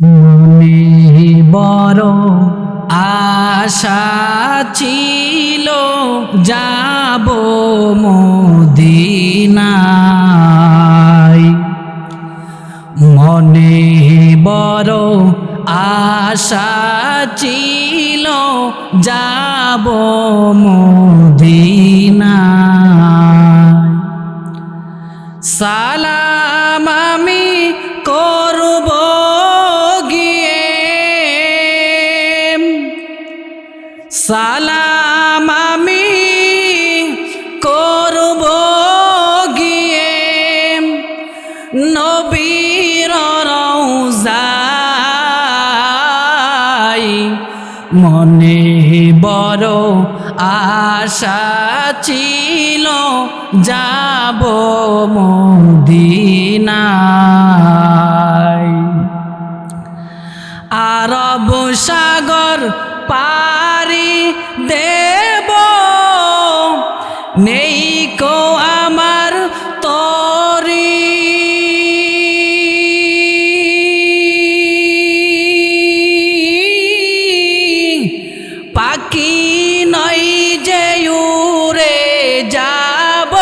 মনে বড় আশা ছিল যাব মদিনায়। মনে বড় আশা ছিল যাব মদিনায়। সালাম আমি করব গিয়ে, সালাম আমি করব গিয়ে নবীর রওজায়। মনে বড় আশা ছিল যাব মদিনায়। আরব সাগর পারি দেব, নেই কো আমার তরি। পাখি নই যে উড়ে যাব,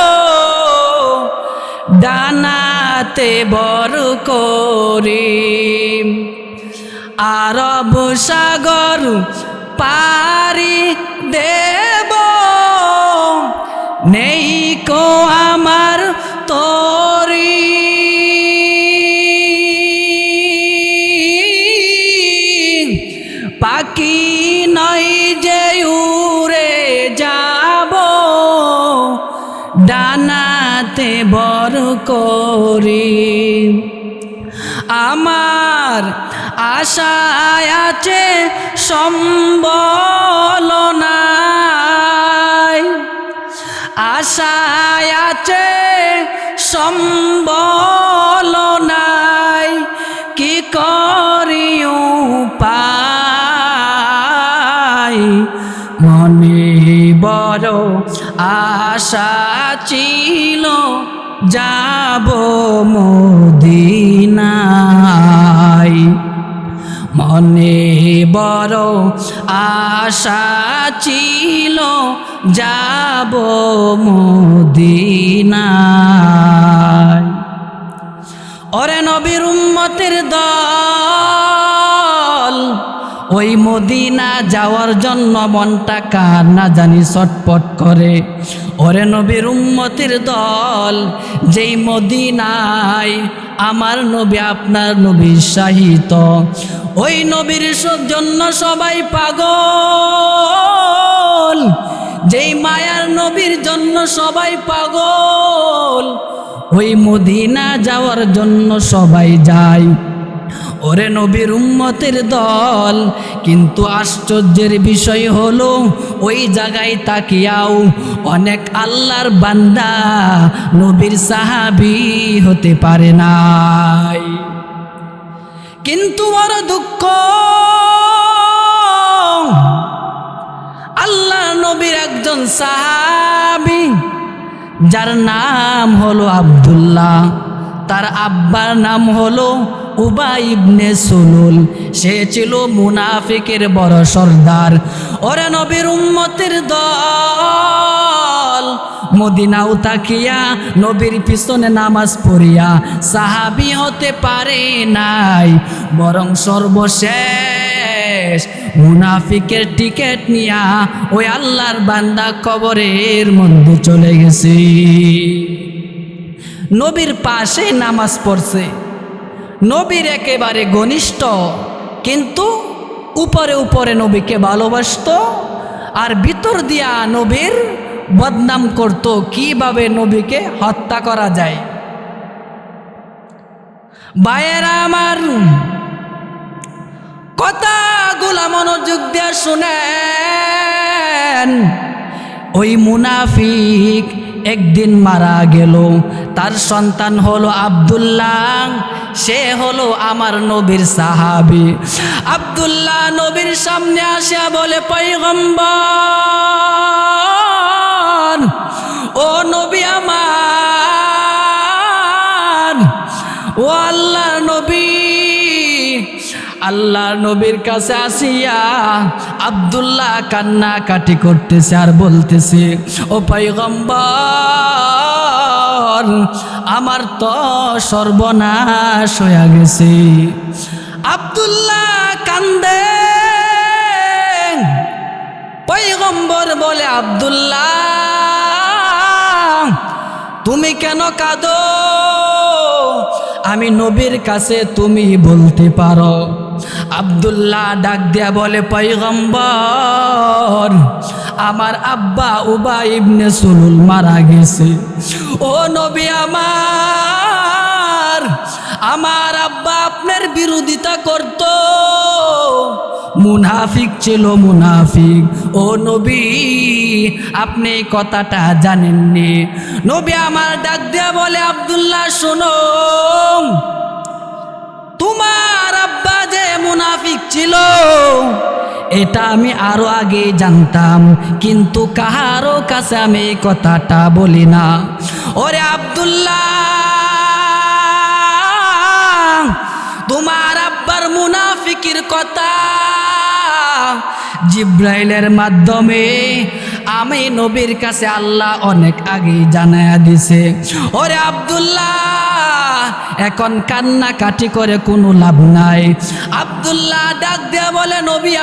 ডানাতে বর করি। আরব সাগর পারি দেব, নেই কো আমার তরি। পাখি নই যে উড়ে যাব, ডানাতে বর করি। আমার আশায় আছে সম্বল নাই, আশায় আছে সম্বল নাই। কি করি উপায়, মনে বড় আশা ছিল যাব মদিনায়। মনে বড় আশা ছিল যাব মদিনায়। ওরে নবীর উম্মতের দল, ওই মদিনা যাওয়ার জন্য মনটা কার না জানি ছটপট করে। ওরে নবীর উম্মতের দল, যেই মদিনায় আমার নবী আপনার নবী শাহিত, ওই নবীর জন্য সবাই পাগল। যেই মায়ার নবীর জন্য সবাই পাগল, ওই মদিনা যাওয়ার জন্য সবাই যায়। ওরে নবীর উম্মতের দল, কিন্তু আশ্চর্যের বিষয় হলো ওই জায়গায় তাকিয়াও অনেক আল্লাহর বান্দা নবীর সাহাবী হতে পারে নাই। কিন্তু বড় দুঃখ, আল্লাহর নবীর একজন সাহাবী যার নাম হলো আব্দুল্লাহ, তার আব্বার নাম হলো উবাই ইবনে সুলুল। সে ছিল মুনাফিকের বড় সর্দার। ওরে নবীর উম্মতের দল, মদিনাও তাকিয়া নবীর পিছনে নামাজ পড়িয়া সাহাবী হতে পারে নাই, বরং সর্বশেষ মুনাফিকের টিকেট নিয়া ওই আল্লাহর বান্দা কবরের মধ্যে চলে গেছে। নবীর পাশে নামাজ পড়ছে, নবীর একেবারে ঘনিষ্ঠ, কিন্তু উপরে উপরে নবীকে ভালোবাসত আর ভিতর দিয়া নবীর বদনাম করত, কিভাবে নবীকে হত্যা করা যায়। ভাইয়েরা আমার, কথাগুলা মনোযোগ দিয়ে শুনেন। ওই মুনাফিক একদিন মারা গেল, তার সন্তান হলো আব্দুল্লাহ, সে হলো আমার নবীর সাহাবী। আব্দুল্লাহ নবীর সামনে আসিয়া বলে, পয়গম্বর, ও নবী আমার, ও আল্লাহর নবী, আল্লাহর নবীর কাছে আসিয়া আব্দুল্লাহ কান্নাকাটি করতেছে আর বলতেছে, ও পয়গম্বর, আমার তো সর্বনাশ হয়ে গেছে। আব্দুল্লাহ কান্দে। পয়গম্বর বলে, আব্দুল্লাহ তুমি কেন কাঁদো? আমি নবীর কাছে তুমি বলতে পারো। আব্দুল্লাহ ডাক দিয়া বলে, পয়গম্বর, আমার আব্বা উবাই ইবনে সুলুল মারা গেছে। ও নবী আমার আব্বা আপনার বিরোধিতা করত, মুনাফিক ছিল, মুনাফিক। ও নবী, আপনি এই কথাটা জানেননি। নবী আমার ডাক দিয়া বলে, আব্দুল্লাহ শোনো, তোমার আব্বা যে মুনাফিক ছিল এটা আমি আরো আগে জানতাম, কিন্তু কাহারও কাছে আমি এই কথাটা বলি না। ওরে আব্দুল্লাহ, তোমার আব্বার মুনাফিকের কথা জিব্রাইলের মাধ্যমে আমি নবীর কাছে আল্লাহ অনেক আগেই জানায়া দিছে। ওরে আব্দুল্লাহ, এখন কান্নাকাটি করে কোনো লাভ নাই। আব্দুল্লাহ ডাক দিয়া বলে, নবী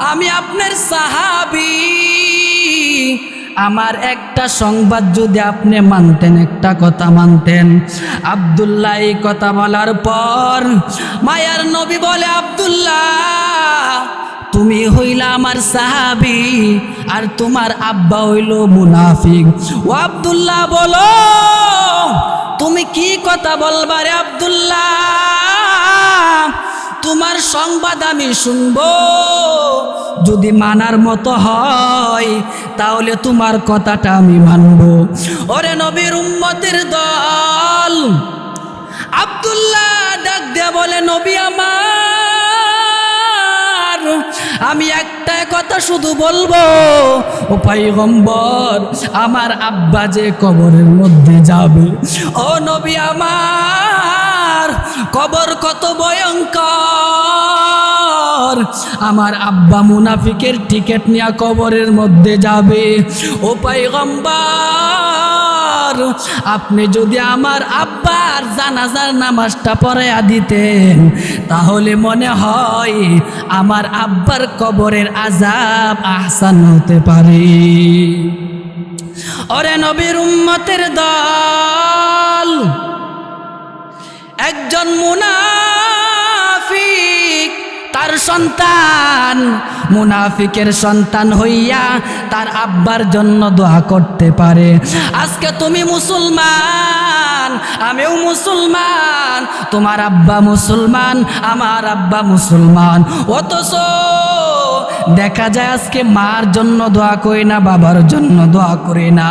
আমি আপনার সাহাবী, আমার একটা সংবাদ যদি আপনি মানতেন, একটা কথা মানতেন। আব্দুল্লাহ এই কথা বলার পর মায়ার নবী বলে, আব্দুল্লাহ তুমি হইলা আমার সাহাবী আর তোমার আব্বা হইল মুনাফিক। ও আব্দুল্লাহ বলো, তুমি কি কথা বলবা রে আব্দুল্লাহ? তোমার সংবাদ আমি শুনবো, যদি মানার মতো হয় তাহলে তোমার কথাটা আমি মানব। ওরে নবীর উম্মতের দল, আব্দুল্লাহ ডাক দিয়ে বলে, নবী আমি একটা কথা শুধু বলবো, ও পয়গম্বর, আমার আব্বা যে কবরের মধ্যে যাবে। ও নবী আমার, কবর কত ভয়ঙ্কর। আমার আব্বা মুনাফিকের টিকিট নিয়ে কবরের মধ্যে যাবে। ও পয়গম্বর, আপনি যদি আমার আব্বার জানাজার নামাজটা পড়াইয়া দিতেন তাহলে মনে হয় আমার আব্বার কবরের আযাব আহসান হতে পারে। ওরে নবীর উম্মতের দল, একজন মুনাফিক তার সন্তান, মুনাফিকের সন্তান হইয়া তার আব্বার জন্য দোয়া করতে পারে। আজকে তুমি মুসলমান, আমিও মুসলমান, তোমার আব্বা মুসলমান, আমার আব্বা মুসলমান, অথচ দেখা যায় আজকে মার জন্য দোয়া করি না, বাবার জন্য দোয়া করি না।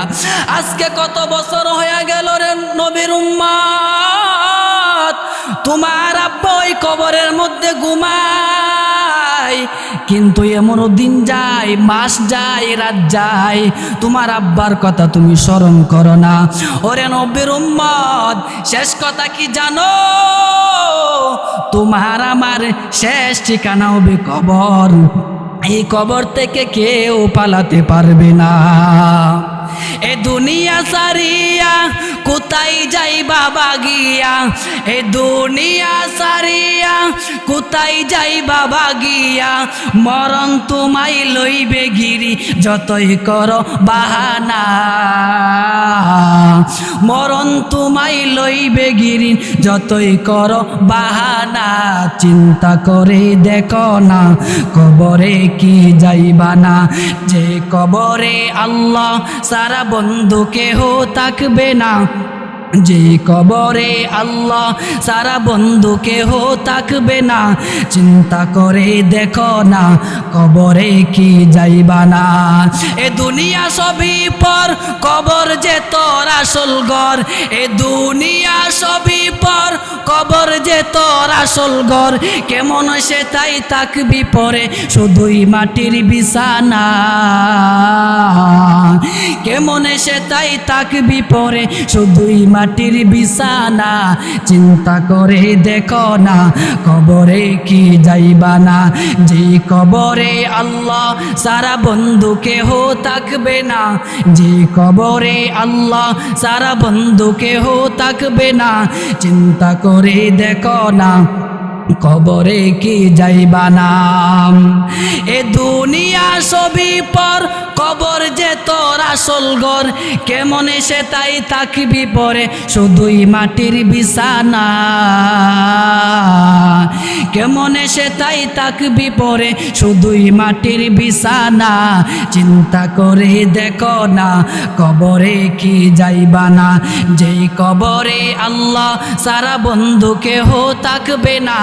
আজকে কত বছর হয়ে গেল রে নবীর উম্মত, তোমার আব্বা ওই কবরের মধ্যে ঘুমায়, কিন্তু এমনও দিন যায়, মাস যায়, রাত যায়, তোমার আব্বার কথা তুমি স্মরণ করো না। ওরে নবীর উম্মত, শেষ কথা কি জানো? তোমার আমার শেষ ঠিকানা হবে কবর। এই কবর থেকে কেউ পালাতে পারবে না। এ দুনিয়া সারিয়া কোথায় যাই বাবা গিয়া, এ দুনিয়া সারিয়া কোথায় যাই বাবা গিয়া, মরণ তোমায় লইবে গিরি যতই করো বাহানা, মরণ তোমায় লইবে গিরি যতই করো বাহানা। চিন্তা করে দেখো না কবরে কি যাইবা না, যে কবরে আল্লাহ সারা বন্ধু কেহ থাকবে না, যে কবরে আল্লাহ সারা বন্ধু কেহ থাকবে না। চিন্তা করে দেখো না কবরে কি যাইবা না। এ দুনিয়া সবই পর, কবর যে তোর আসল ঘর। এ দুনিয়া সবই পর, কবর যে তোর আসল ঘর, কেমন সে তাই থাকবি পরে শুধুই মাটির বিছানা। কেমন সে তাই থাকবি পরে শুধুই মাটির বিছানা। চিন্তা করে দেখো না কবরে কি যাইবা না, যে কবরে আল্লাহ সারা বন্ধু কেহ থাকবে না, যে কবরে আল্লাহ সারা বন্ধু কেহ থাকবে না। চিন্তা করে দেখো না কবরে কি যাইবা না। এ দুনিয়া সবই পর, কবর যে তোর আসল ঘর, কেমন সে তাই থাকবি পরে শুধুই মাটির বিছানা। কেমন সে তাই থাকবি পরে শুধুই মাটির বিছানা। চিন্তা করে দেখো না কবরে কি যাইবা না, যেই কবরে আল্লাহ সারা বন্ধু কেহ থাকবে না,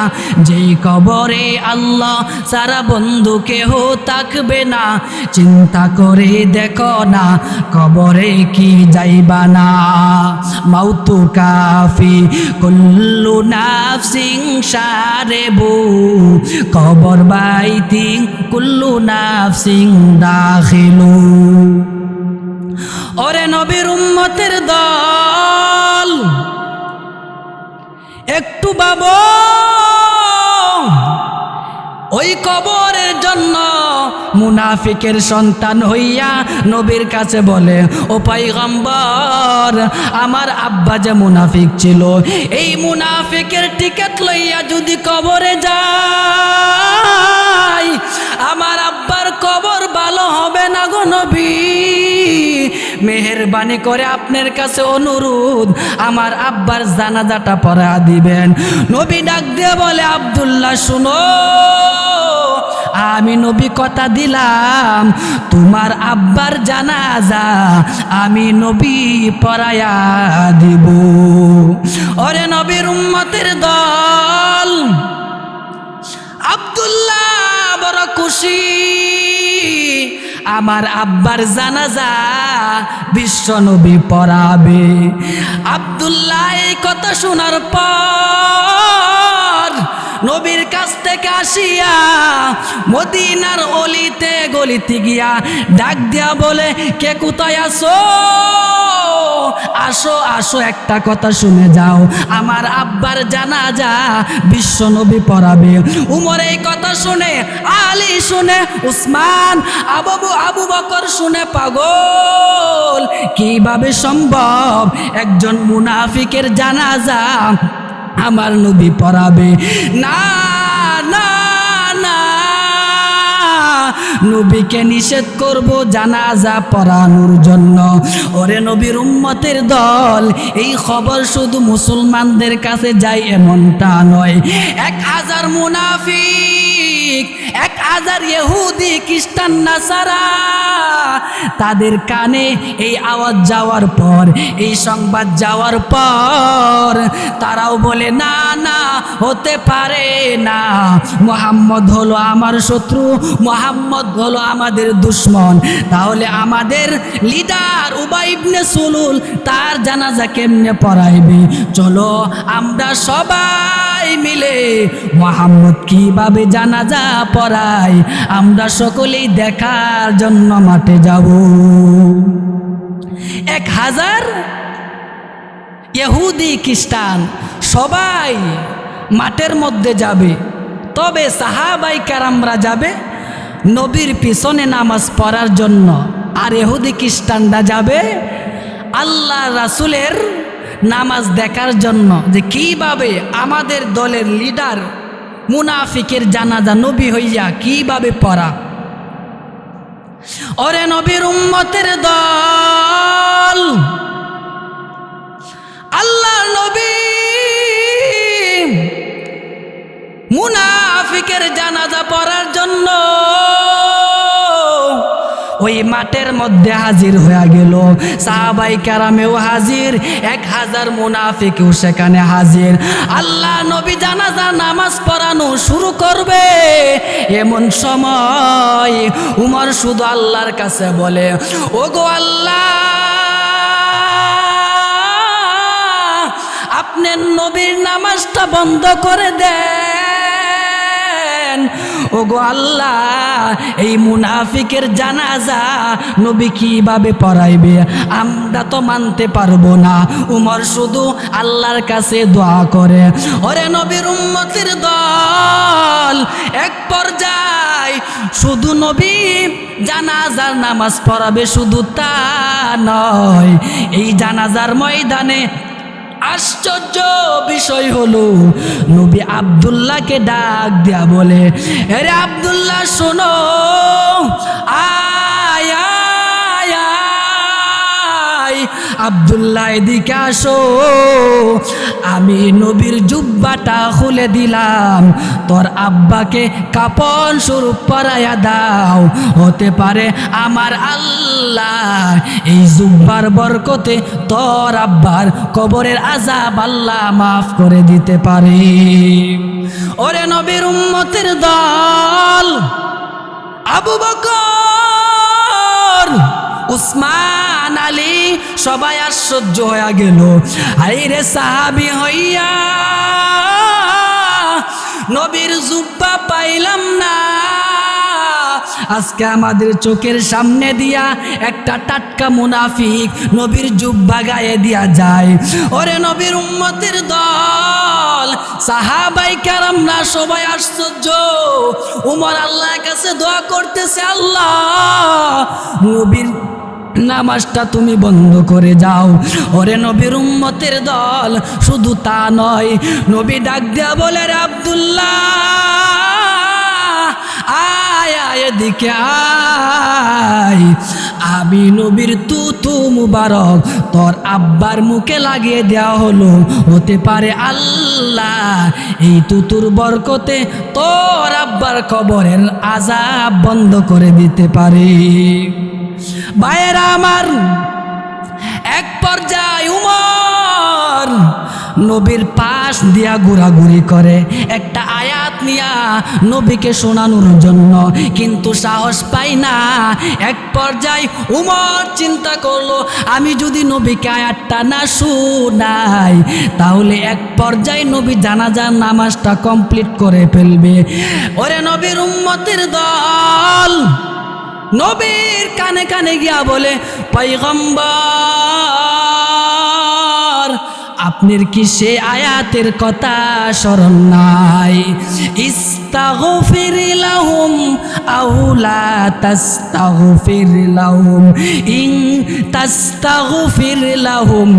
যেই কবরে আল্লাহ সারা বন্ধু কেহ থাকবে না। চিন্তা করে দেখো না কবরে কি যাইবা না। মাউতু কাফি কুল্লু নাফসিন শারেবু, কবর বাইতি কুল্লু নাফসিন দাখিলু। ওরে নবীর উম্মতের দল, একটু ভাবো, ওই কবরের জন্য মুনাফিকের সন্তান হইয়া নবীর কাছে বলে, ও পয়গম্বর, আমার আব্বা যে মুনাফিক ছিল, এই মুনাফিকের টিকিট লইয়া যদি কবরে যাই, আমার আব্বার কবর ভালো হবে না গো নবী। মেহেরবানি করে আপনার কাছে অনুরোধ, আমার আব্বার জানাজাটা পড়া দিবেন। নবী ডাক দিয়ে বলে, আব্দুল্লাহ শুনো, আমি নবী কথা দিলাম, তোমার আব্বার জানাজা আমি নবী পড়ায়া দিব। ওরে নবীর উম্মতের দল, আব্দুল্লাহ বড় খুশি, আমার আব্বার জানাজা বিশ্ব নবী পড়াবে। আব্দুল্লাহ এই কথা শোনার পর নবীর কাছ থেকে আসিয়া মদিনার অলিতে গলিতে গিয়া ডাক দিয়া বলে, কে কোথায় আসো? আসো আসো, একটা কথা শুনে যাও, আমার আব্বার জানাজা বিশ্ব নবী পড়াবে। উমর এই কথা শুনে, আলী শুনে, উসমান, আবু বকর শুনে পাগল, কিভাবে সম্ভব একজন মুনাফিকের জানাজা আমার নবী পড়াবে? না না না, নবীকে নিষেধ করব জানাজা পড়ানোর জন্য। ওরে নবীর উম্মতের দল, এই খবর শুধু মুসলমানদের কাছে যায় এমনটা নয়। 1000 মুনাফিক, 1000 ইহুদি খ্রিস্টান নাসারা, তাদের কানে এই আওয়াজ যাওয়ার পর, এই সংবাদ যাওয়ার পর তারাও বলে, না না, হতে পারে না, মুহাম্মদ হলো আমার শত্রু, মুহাম্মদ হলো আমাদের দুশ্মন। তাহলে আমাদের লিডার উবাই ইবনে সুলুল, তার জানাজা কেমনে পড়াইবে? চলো আমরা সবাই মিলে মুহাম্মদ কিভাবে জানাজা পড়ায় আমরা সকলেই দেখার জন্য মাঠে যাব। 1000 ইহুদি খ্রিস্টান সবাই মাঠের মধ্যে যাবে, তবে সাহাবাই কেরামরা যাবে নবীর পিছনে নামাজ পড়ার জন্য, আর ইহুদি খ্রিস্টানরা যাবে আল্লাহ রাসূলের নামাজ দেখার জন্য, যে কিভাবে আমাদের দলের লিডার মুনাফিকের জানাজা নবী হইয়া কিভাবে পড়া। ওরে নবীর উম্মতের দল, আল্লাহর নবী মুনাফিকের জানাজা পড়ার জন্য ওই মাঠের মধ্যে হাজির হয়ে গেল। সাহাবাই কেরামেও হাজির, 1000 মুনাফিকও সেখানে হাজির। আল্লাহ নবী জানাজা নামাজ পড়ানো শুরু করবে, এমন সময় উমর শুধু আল্লাহর কাছে বলে, ওগো আল্লাহ, আপনার নবীর নামাজটা নামাজটা বন্ধ করে দেন। ওগো আল্লাহ, এই মুনাফিকের জানাজা নবী কিভাবে পড়াইবে? আমরা তো মানতে পারবো না। উমর শুধু আল্লাহর কাছে দোয়া করে। ওরে নবীর উম্মতের দল, এক পর্যায়ে শুধু নবী জানাজার নামাজ পড়াবে, শুধু তা নয়, এই জানাজার ময়দানে আশ্চর্য বিষয় হলো নবী আব্দুল্লাহকে ডাক দেয়া বলে, আরে আব্দুল্লাহ শোনো, আয় আয় আয়, আব্দুল্লাহ এদিকে আসো, আমি নবীর জুব্বাটা খুলে দিলাম, তোর আব্বাকে কাপন স্বরূপ পরাইয়া দাও। হতে পারে আমার আল্লাহ এই জুব্বার বরকতে তোর আব্বার কবরের আযাব আল্লাহ মাফ করে দিতে পারে। ওরে নবীর উম্মতের দল, আবু বকর, উসমান, আলী সবাই আশ্চর্য হয়ে গেল। আইরে সাহাবী হইয়া নবীর জুব্বা পাইলাম না, আজকে আমাদের চোখের সামনে দিয়া একটা টাটকা মুনাফিক নবীর জুব্বা গায়ে দিয়া যায়। ওরে নবীর উম্মতের দল, সাহাবাই কেরামরা সবাই আশ্চর্য। উমর আল্লাহর কাছে দোয়া করতেছে, আল্লাহ নবীর নামাজটা তুমি বন্ধ করে যাও। ওরে নবীর উম্মতের দল, শুধু তা নয়, নবী ডাক দেয়া বলে, রে আব্দুল্লাহ আয় আয় এদিকে আয়, আমি নবীর তুতু মুবারক তোর আব্বার মুখে লাগিয়ে দেওয়া হলো। হতে পারে আল্লাহ এই তুতুর বরকতে তোর আব্বার কবরের আযাব বন্ধ করে দিতে পারে। ভাইয়েরা আমার, এক পর্যায়ে উমর নবীর পাশ দিয়া ঘোরাঘুরি করে একটা আয়াত নিয়া নবীকে শোনানোর জন্য, কিন্তু সাহস পাই না। এক পর্যায়ে উমর চিন্তা করলো, আমি যদি নবীকে আয়াতটা না শোনাই তাহলে এক পর্যায়ে নবী জানাজার নামাজটা কমপ্লিট করে ফেলবে। ওরে নবীর উম্মতের দল, নবীর কানে কানে গিয়া বলে, পয়গম্বর আপনার কি সে আয়াতের কথা স্মরণ নাই? ইস্তাগফির লাহুম আও লা তাস্তাগফির লাহুম ইন তাস্তাগফির লাহুম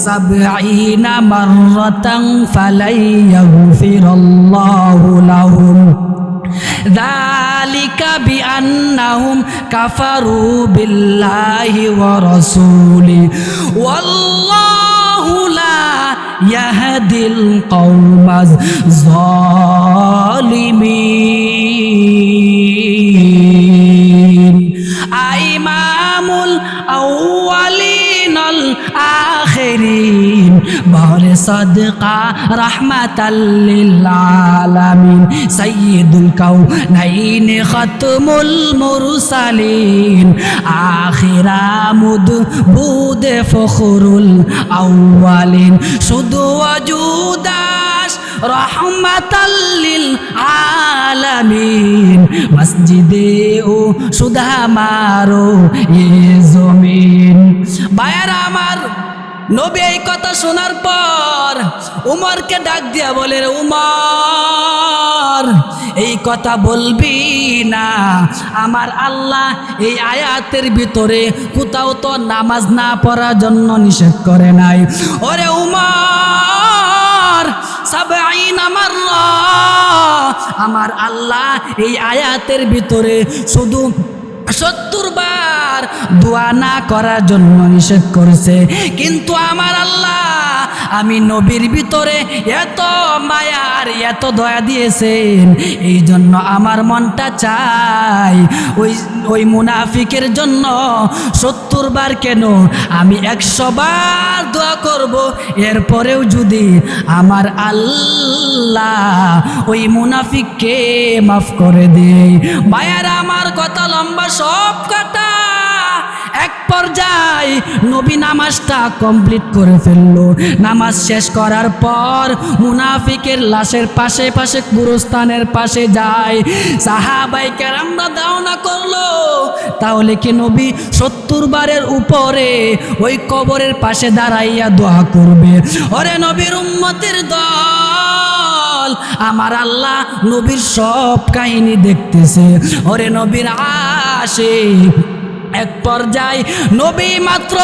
৭০ মাররাতান ফালাই ইয়াগফিরাল্লাহু লাহুম যালিকা বিআন্নাহুম কাফারু বিল্লাহি ওয়া রাসূলিহি ওয়াল্লাহু লা ইয়াহদিল কওমাজ যালিমিন। ইমামুল আউয়ালিন আল আখিরিন বাহরে সাদকা রাহমাতাল লিল আলামিন সাইয়্যিদুল কাউনাইন খাতমুল মুরসালিন আখিরামুদ বুদে ফখরুল আউয়ালিন শুধু ওয়াজুদাস রাহমাতাল লিল আলামিন মসজিদে ও সুধা মারো এ জমিন। ভাইয়েরা আমার, নবী এই কথা শোনার পর উমরকে ডাক দিয়া বলে, উমর এই কথা বলবি না, আমার আল্লাহ এই আয়াতের ভিতরে কোথাও তো নামাজ না পড়ার জন্য নিষেধ করে নাই। ওরে উমর, ৭০ মাররা আমার আল্লাহ এই আয়াতের ভিতরে শুধু ৭০ বার দোয়া না করার জন্য নিষেধ করেছে, কিন্তু আমার আল্লাহ আমি নবীর ভিতরে এত মায়া আর এত দয়া দিয়েছেন, এই জন্য আমার মনটা চাই ওই মুনাফিকের জন্য ৭০ বার কেন, আমি ১০০ বার দোয়া করব, এরপরেও যদি আমার আল্লাহ ওই মুনাফিককে মাফ করে দেয়। ভাইয়ারা আমার, কথা লম্বা সব কাটা, এক পর্যায়ে নবী নামাজটা কমপ্লিট করে ফেললো। নামাজ শেষ করার পর মুনাফিকের লাশের পাশে পাশে গুরুস্থানের পাশে যায়। সাহাবায়ে কেরামরা ধারণা করলো তাহলে কি নবী 70 বারের উপরে ওই কবরের পাশে দাঁড়াইয়া দোয়া করবে? ওরে নবীর উম্মতের দল, আমার আল্লাহ নবীর সব কাহিনী দেখতেছে। ওরে নবীর আশিক, এক পর্যায়ে নবী মাত্র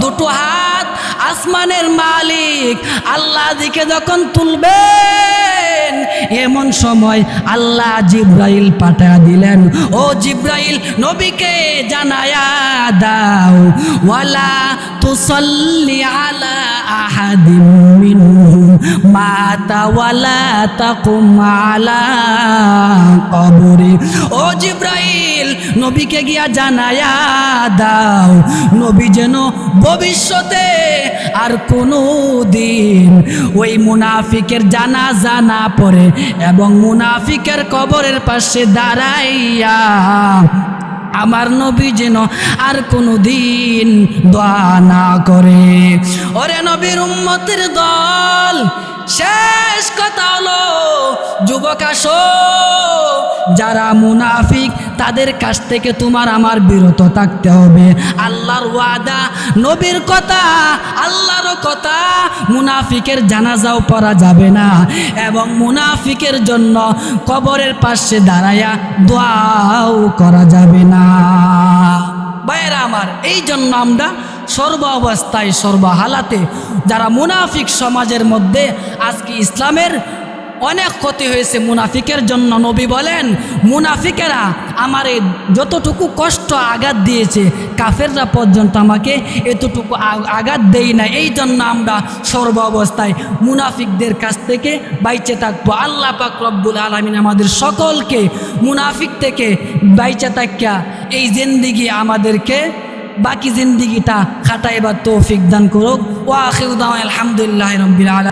দুটো হাত আসমানের মালিক আল্লাহ দিকে যখন তুলবেন, এমন সময় আল্লাহ জিব্রাইল পাঠিয়ে দিলেন, ও জিব্রাইল নবীকে জানায়া দাও, ওয়ালা তুসাল্লি আলা আহাদিম মিনহুম মাতা ওয়ালা তাকুম আলা কবরি। ও জিব্রাইল নবীকে গিয়া জানায়া দাও, নবী যেন ভবিষ্যতে আর কোনো দিন ওই মুনাফিকের জানাজা না পড়ে এবং মুনাফিকের কবরের পাশে দাঁড়াইয়া আমার নবী যেন আর কোনো দিন দোয়া না করে। ওরে নবীর উম্মতের দল, শেষ কথা হলো যুবক আসো, যারা মুনাফিক তাদের কাছ থেকে তোমার আমার বিরত থাকতে হবে। আল্লাহর ওয়াদা, নবীর কথা, আল্লাহর কথা, মুনাফিকের জানাজাও পড়া যাবে না এবং মুনাফিকের জন্য কবরের পাশে দাঁড়ায়া দোয়াও করা যাবে না। ভাইয়েরা আমার, এই জন্য আমরা সর্ব অবস্থায় সর্ব হালাতে যারা মুনাফিক সমাজের মধ্যে আজকে ইসলামের অনেক ক্ষতি হয়েছে মুনাফিকের জন্য। নবী বলেন মুনাফিকেরা আমারে যতটুকু কষ্ট আঘাত দিয়েছে কাফেররা পর্যন্ত আমাকে এতটুকু আঘাত দেই না। এই জন্য আমরা সর্ব অবস্থায় মুনাফিকদের কাছ থেকে বাইচে থাকবো। আল্লাহ পাক রব্বুল আলামিন আমাদের সকলকে মুনাফিক থেকে বাইচে থাকিয়া এই জিন্দিগি আমাদেরকে বাকি জিন্দিগিটা খাটাইবার তৌফিক দান করুক। ওয়া আখিরু দাওয়ানা আলহামদুলিল্লাহি রাব্বিল আলামিন।